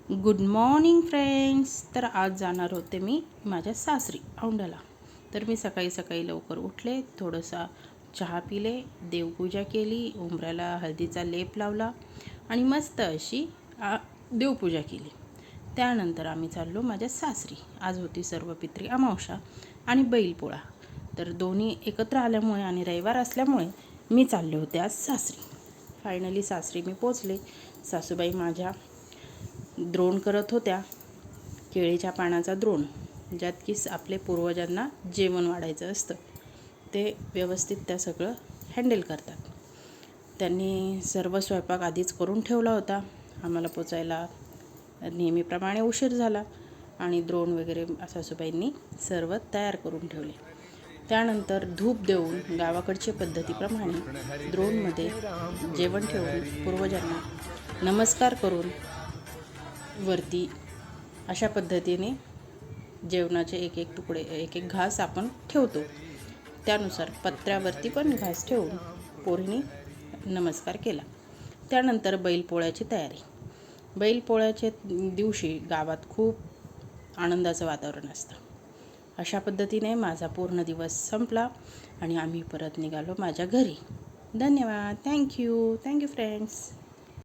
Good morning friends. तर आज जाणार होते मी माझ्या सासरी औंढ्याला. तर मी सकाळी सकाळी लवकर उठले, थोडंसा चहा पिले, देवपूजा केली, उंबऱ्याला हळदीचा लेप लावला आणि मस्त अशी देवपूजा केली. त्यानंतर आम्ही चाललो माझ्या सासरी. आज होती सर्वपित्री अमावस्या आणि बैलपोळा. तर दोन्ही एकत्र आल्यामुळे आणि रविवार असल्यामुळे मी चालले होते आज सासरी. फायनली सासरी मी पोचले. सासूबाई माझ्या द्रोण करत होत्या, केळीच्या पानाचा द्रोण, ज्यात की आपले पूर्वजांना जेवण वाढायचं असतं. ते व्यवस्थित त्या सगळं हँडल करतात. त्यांनी सर्व स्वयंपाक आधीच करून ठेवला होता. आम्हाला पोचायला नेहमीप्रमाणे उशीर झाला आणि द्रोण वगैरे सासूबाईंनी सर्व तयार करून ठेवले. त्यानंतर धूप देऊन गावाकडच्या पद्धतीप्रमाणे द्रोणमध्ये जेवण ठेवून पूर्वजांना नमस्कार करून वरती अशा पद्धतीने जेवणाचे एक एक तुकडे, एक एक घास आपण ठेवतो. त्यानुसार पत्र्यावरती पण घास ठेवून पोरीने नमस्कार केला. त्यानंतर बैलपोळ्याची तयारी. बैलपोळ्याच्या दिवशी गावात खूप आनंदाचं वातावरण असतं. अशा पद्धतीने माझा पूर्ण दिवस संपला आणि आम्ही परत निघालो माझ्या घरी. धन्यवाद. Thank you friends.